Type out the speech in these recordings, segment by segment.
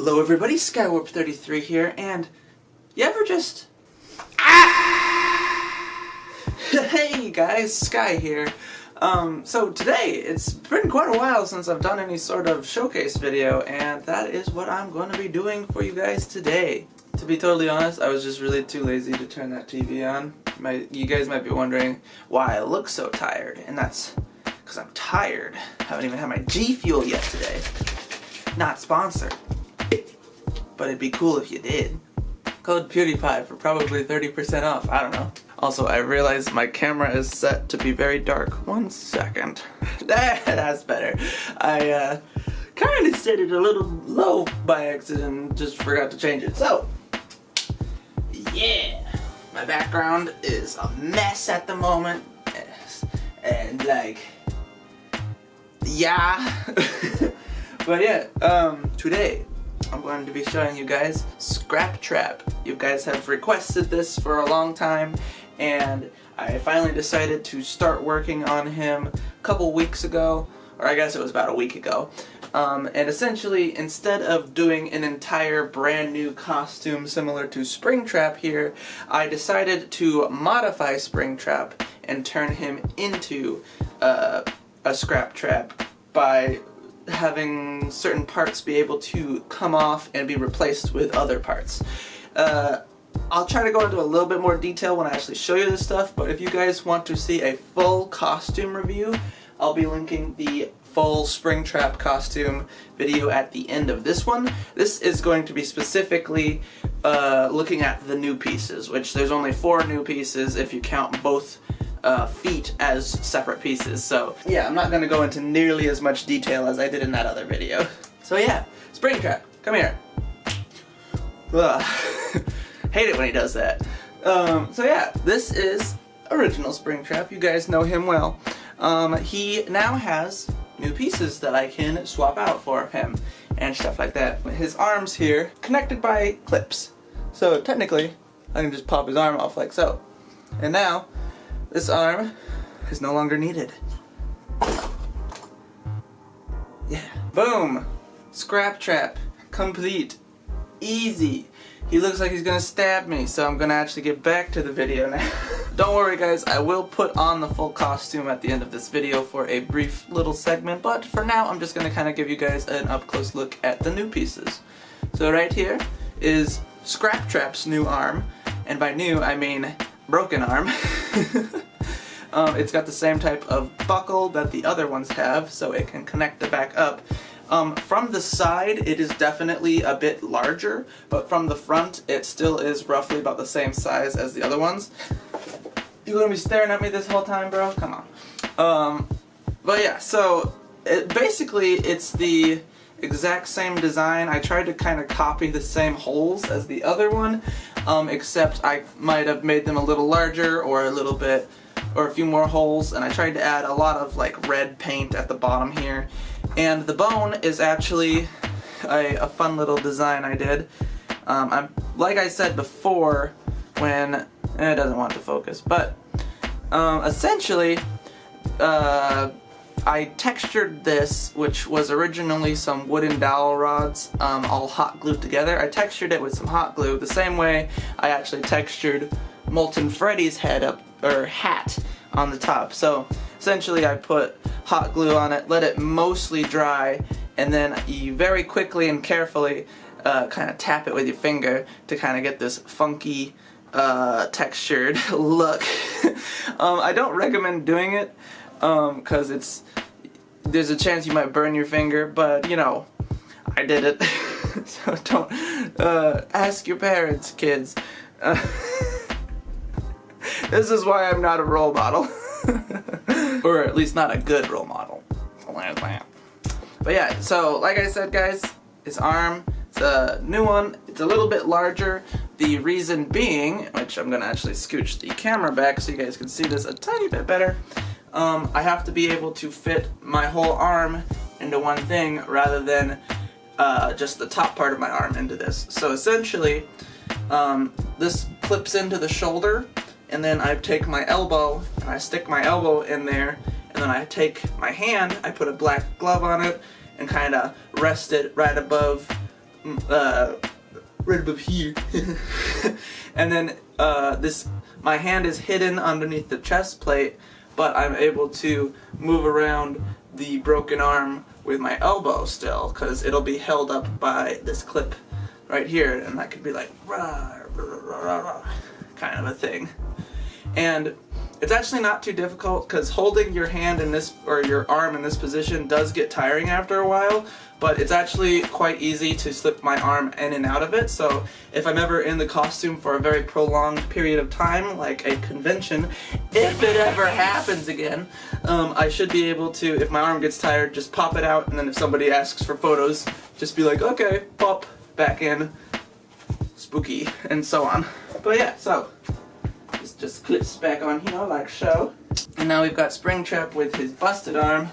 Hello everybody, Skywarp33 here, and you ever just... Hey guys, Sky here. So today, it's been quite a while since I've done any sort of showcase video, and that is what I'm going to be doing for you guys today. To be totally honest, I was just really too lazy to turn that TV on. You guys might be wondering why I look so tired, and that's because I'm tired. I haven't even had my G Fuel yet today. Not sponsored. But it'd be cool if you did. Code PewDiePie for probably 30% off, I don't know. Also, I realized my camera is set to be very dark. 1 second. That's better. I kind of set it a little low by accident and just forgot to change it. So, yeah. My background is a mess at the moment. And like, yeah. But yeah, today I'm going to be showing you guys Scraptrap. You guys have requested this for a long time, and I finally decided to start working on him a couple weeks ago, or I guess it was about a week ago. And essentially, instead of doing an entire brand new costume similar to Springtrap here, I decided to modify Springtrap and turn him into a Scraptrap by having certain parts be able to come off and be replaced with other parts. I'll try to go into a little bit more detail when I actually show you this stuff, but if you guys want to see a full costume review, I'll be linking the full Springtrap costume video at the end of this one. This is going to be specifically looking at the new pieces, which there's only 4 new pieces if you count both feet as separate pieces. So yeah, I'm not going to go into nearly as much detail as I did in that other video. So yeah, Springtrap, come here. Ugh. Hate it when he does that. So yeah, this is original Springtrap. You guys know him well. He now has new pieces that I can swap out for him and stuff like that. His arms here connected by clips. So technically, I can just pop his arm off like so. And now, this arm is no longer needed. Yeah. Boom! Scraptrap. Complete. Easy. He looks like he's gonna stab me, so I'm gonna actually get back to the video now. Don't worry guys, I will put on the full costume at the end of this video for a brief little segment, but for now I'm just gonna kind of give you guys an up-close look at the new pieces. So right here is Scraptrap's new arm, and by new I mean broken arm. It's got the same type of buckle that the other ones have, so it can connect the back up. From the side, it is definitely a bit larger, but from the front, it still is roughly about the same size as the other ones. You gonna be staring at me this whole time, bro? Come on. But yeah, so basically it's the exact same design. I tried to kind of copy the same holes as the other one, except I might have made them a little larger or a little bit, or a few more holes, and I tried to add a lot of like red paint at the bottom here. And the bone is actually a fun little design I did. Like I said before, when it doesn't want to focus, but essentially I textured this, which was originally some wooden dowel rods all hot glued together. I textured it with some hot glue the same way I actually textured Molten Freddy's head up, or hat, on the top. So essentially I put hot glue on it, let it mostly dry, and then you very quickly and carefully kind of tap it with your finger to kind of get this funky textured look. I don't recommend doing it because there's a chance you might burn your finger, but you know, I did it. So don't ask your parents, kids. This is why I'm not a role model. Or at least not a good role model. But yeah, so like I said guys, his arm, it's a new one, it's a little bit larger. The reason being, which I'm gonna actually scooch the camera back so you guys can see this a tiny bit better, I have to be able to fit my whole arm into one thing rather than just the top part of my arm into this. So essentially, this clips into the shoulder, and then I take my elbow and I stick my elbow in there, and then I take my hand, I put a black glove on it and kind of rest it right above right above here. And then my hand is hidden underneath the chest plate, but I'm able to move around the broken arm with my elbow still, because it'll be held up by this clip right here, and that could be like rah, rah, rah, rah, rah, kind of a thing. And it's actually not too difficult, because holding your hand in this, or your arm in this position, does get tiring after a while, but it's actually quite easy to slip my arm in and out of it. So if I'm ever in the costume for a very prolonged period of time, like a convention, if it ever happens again, I should be able to, if my arm gets tired, just pop it out, and then if somebody asks for photos, just be like, okay, pop, back in, spooky, and so on. But yeah, so this just clips back on here like so. And now we've got Springtrap with his busted arm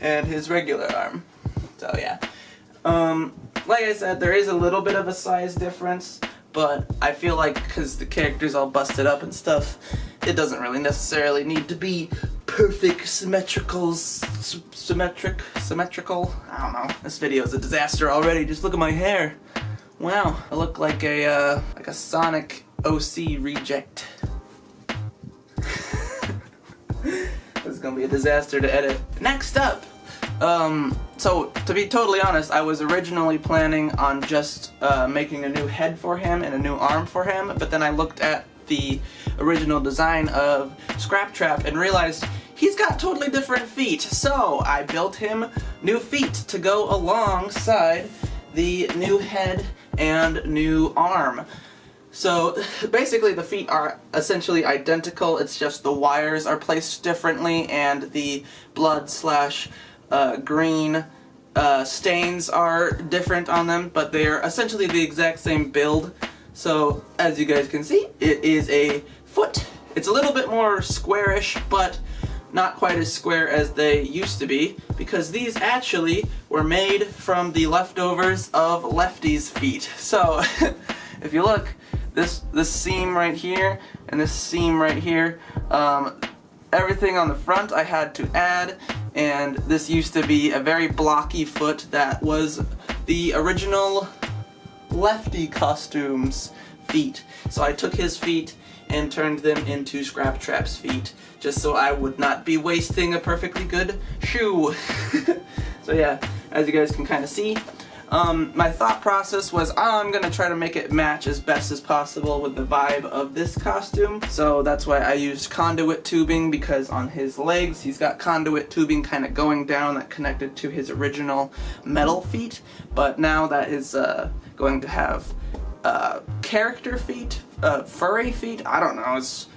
and his regular arm. So yeah. Like I said, there is a little bit of a size difference, but I feel like because the character's all busted up and stuff, it doesn't really necessarily need to be perfect symmetrical. I don't know. This video is a disaster already. Just look at my hair. Wow, I look like a Sonic OC reject. This is gonna be a disaster to edit. Next up, so to be totally honest, I was originally planning on just making a new head for him and a new arm for him, but then I looked at the original design of Scraptrap and realized he's got totally different feet. So I built him new feet to go alongside the new head and new arm. So basically the feet are essentially identical, it's just the wires are placed differently and the blood slash green stains are different on them, but they're essentially the exact same build. So as you guys can see, it is a foot. It's a little bit more squarish, but not quite as square as they used to be, because these actually were made from the leftovers of Lefty's feet. So if you look, this seam right here and this seam right here, everything on the front I had to add, and this used to be a very blocky foot that was the original Lefty costume's feet. So I took his feet and turned them into Scraptrap's feet, just so I would not be wasting a perfectly good shoe. So yeah, as you guys can kind of see, my thought process was, I'm gonna try to make it match as best as possible with the vibe of this costume. So that's why I used conduit tubing, because on his legs he's got conduit tubing kind of going down that connected to his original metal feet. But now that is going to have character feet, furry feet, I don't know, it's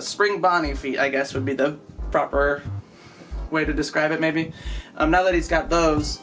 spring bonnie feet, I guess would be the proper way to describe it maybe. Now that he's got those,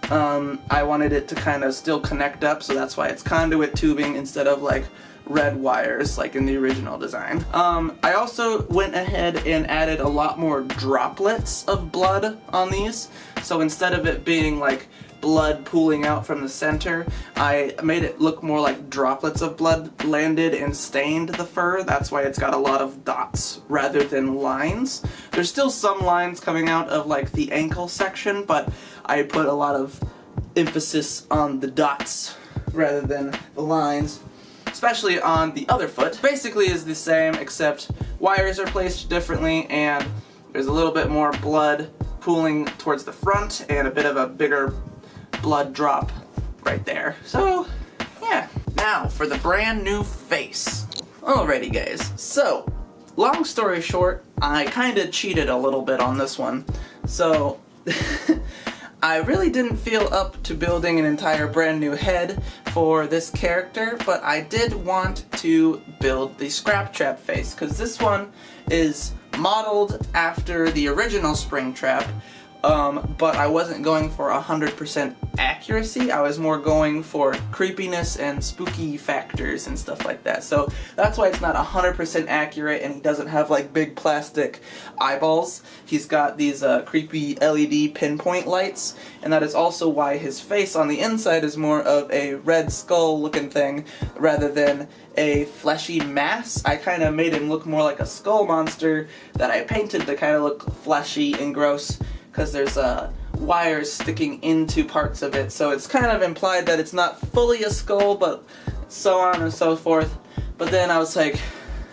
I wanted it to kind of still connect up, so that's why it's conduit tubing instead of like red wires like in the original design. I also went ahead and added a lot more droplets of blood on these, so instead of it being like blood pooling out from the center, I made it look more like droplets of blood landed and stained the fur. That's why it's got a lot of dots rather than lines. There's still some lines coming out of like the ankle section, but I put a lot of emphasis on the dots rather than the lines, especially on the other foot. Basically is the same, except wires are placed differently and there's a little bit more blood pooling towards the front and a bit of a bigger blood drop right there. So yeah, now for the brand new face. Alrighty guys, so long story short, I kind of cheated a little bit on this one. So I really didn't feel up to building an entire brand new head for this character, but I did want to build the Scraptrap face, because this one is modeled after the original Springtrap, but I wasn't going for 100% accuracy. I was more going for creepiness and spooky factors and stuff like that. So that's why it's not 100% accurate, and he doesn't have like big plastic eyeballs. He's got these creepy LED pinpoint lights, and that is also why his face on the inside is more of a red skull looking thing rather than a fleshy mass. I kind of made him look more like a skull monster that I painted to kind of look fleshy and gross, because there's wires sticking into parts of it, so it's kind of implied that it's not fully a skull, but so on and so forth. But then I was like,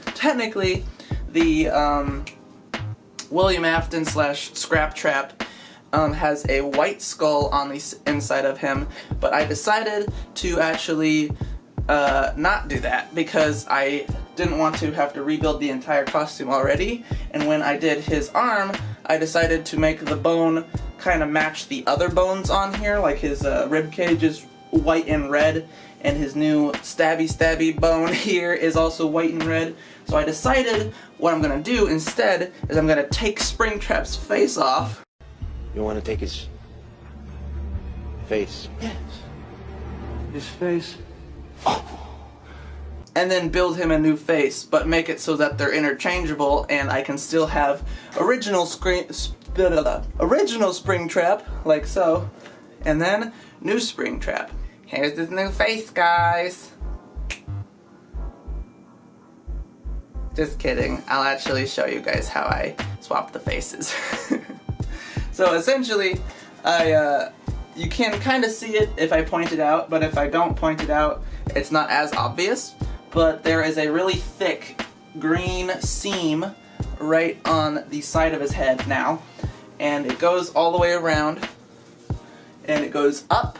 technically, the William Afton / Scraptrap has a white skull on the inside of him, but I decided to actually not do that because I didn't want to have to rebuild the entire costume already. And when I did his arm, I decided to make the bone kind of match the other bones on here, like his rib cage is white and red, and his new stabby bone here is also white and red. So I decided what I'm gonna do instead is I'm gonna take Springtrap's face off. You want to take his face? Yes. His face? And then build him a new face, but make it so that they're interchangeable, and I can still have original Springtrap, like so, and then new Springtrap. Here's this new face, guys. Just kidding. I'll actually show you guys how I swap the faces. So essentially, you can kind of see it if I point it out, but if I don't point it out, it's not as obvious. But there is a really thick green seam right on the side of his head now, and it goes all the way around, and it goes up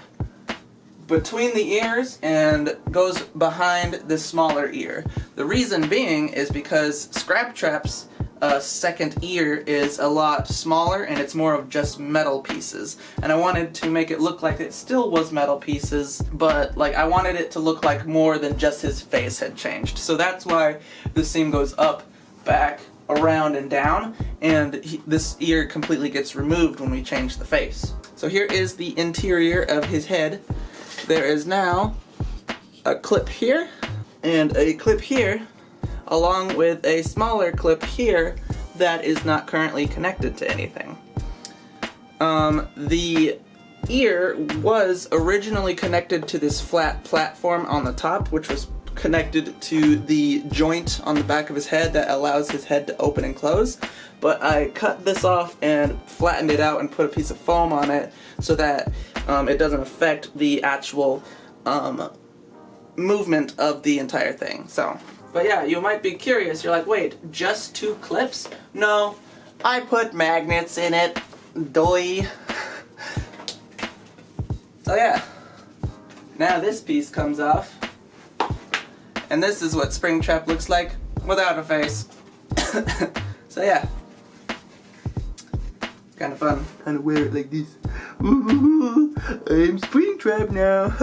between the ears and goes behind the smaller ear. The reason being is because Scraptrap's second ear is a lot smaller and it's more of just metal pieces, and I wanted to make it look like it still was metal pieces, but like I wanted it to look like more than just his face had changed. So that's why the seam goes up, back, around, and down, and this ear completely gets removed when we change the face. So here is the interior of his head. There is now a clip here and a clip here, along with a smaller clip here that is not currently connected to anything. The ear was originally connected to this flat platform on the top, which was connected to the joint on the back of his head that allows his head to open and close, but I cut this off and flattened it out and put a piece of foam on it so that it doesn't affect the actual movement of the entire thing. So, but yeah, you might be curious, you're like, wait, just 2 clips? No, I put magnets in it, doy. So yeah, now this piece comes off, and this is what Springtrap looks like without a face. So yeah, it's kind of fun. Kind of wear it like this. Ooh, I'm Springtrap now.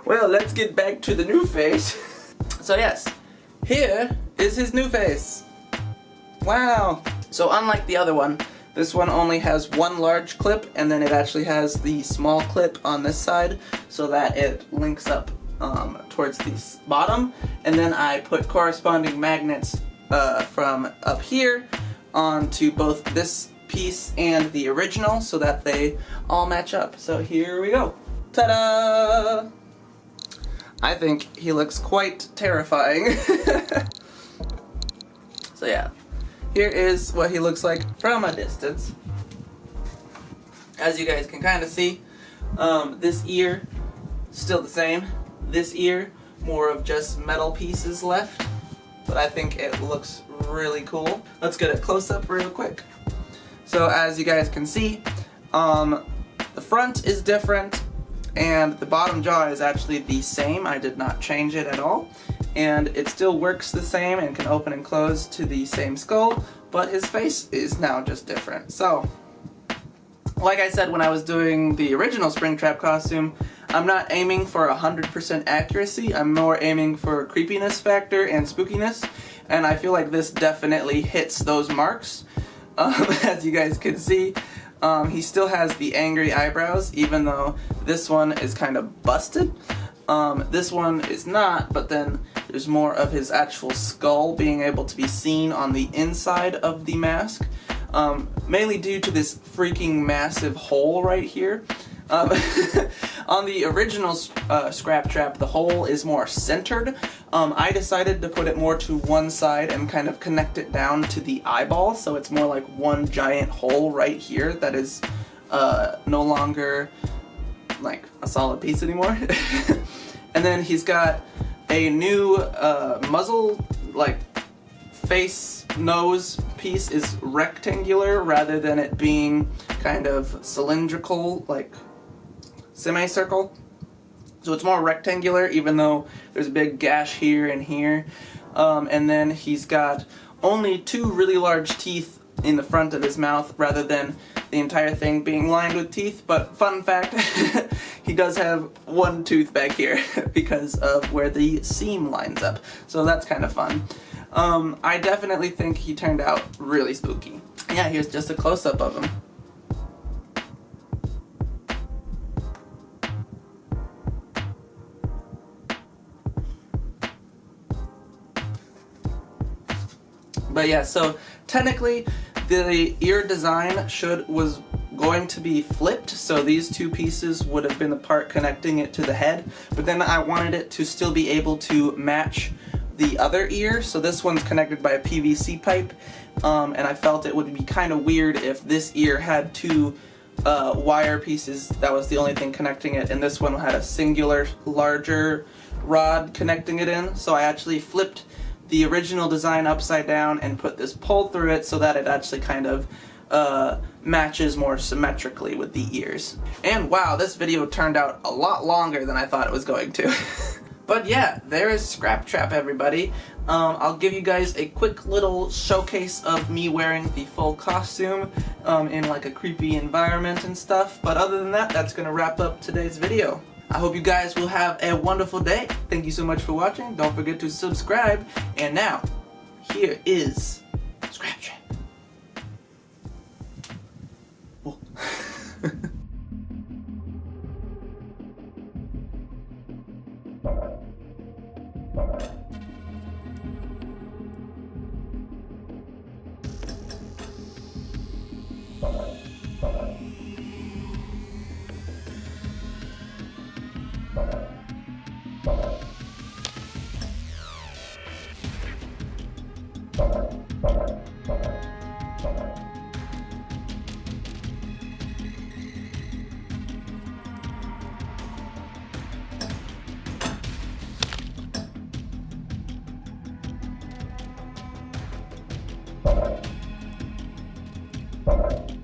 Well, let's get back to the new face. So yes, here is his new face. Wow. So unlike the other one, this one only has one large clip, and then it actually has the small clip on this side so that it links up towards the bottom, and then I put corresponding magnets from up here onto both this piece and the original so that they all match up. So here we go. Ta-da! I think he looks quite terrifying. So yeah, here is what he looks like from a distance. As you guys can kind of see, this ear, still the same. This ear, more of just metal pieces left, but I think it looks really cool. Let's get a close-up real quick. So as you guys can see, the front is different, and the bottom jaw is actually the same. I did not change it at all, and it still works the same and can open and close to the same skull, but his face is now just different. So, like I said when I was doing the original Springtrap costume, I'm not aiming for 100% accuracy, I'm more aiming for creepiness factor and spookiness, and I feel like this definitely hits those marks. As you guys can see, he still has the angry eyebrows, even though this one is kind of busted. This one is not, but then there's more of his actual skull being able to be seen on the inside of the mask, mainly due to this freaking massive hole right here. On the original Scraptrap, the hole is more centered. I decided to put it more to one side and kind of connect it down to the eyeball, so it's more like one giant hole right here that is no longer like a solid piece anymore. And then he's got a new muzzle, like face nose piece is rectangular rather than it being kind of cylindrical, like semicircle. So it's more rectangular, even though there's a big gash here and here. And then he's got only 2 really large teeth in the front of his mouth rather than the entire thing being lined with teeth. But fun fact, he does have 1 tooth back here because of where the seam lines up. So that's kind of fun. I definitely think he turned out really spooky. Yeah, here's just a close-up of him. But yeah, so technically the ear design was going to be flipped, so these 2 pieces would have been the part connecting it to the head, but then I wanted it to still be able to match the other ear, so this one's connected by a PVC pipe, and I felt it would be kind of weird if this ear had 2 wire pieces, that was the only thing connecting it, and this one had a singular larger rod connecting it in, so I actually flipped the original design upside down and put this pole through it so that it actually kind of matches more symmetrically with the ears. And wow, this video turned out a lot longer than I thought it was going to. But yeah, there is Scraptrap, everybody. I'll give you guys a quick little showcase of me wearing the full costume in like a creepy environment and stuff. But other than that, that's gonna wrap up today's video. I hope you guys will have a wonderful day. Thank you so much for watching. Don't forget to subscribe. And now, here is Scraptrap. Whoa. Bye-bye.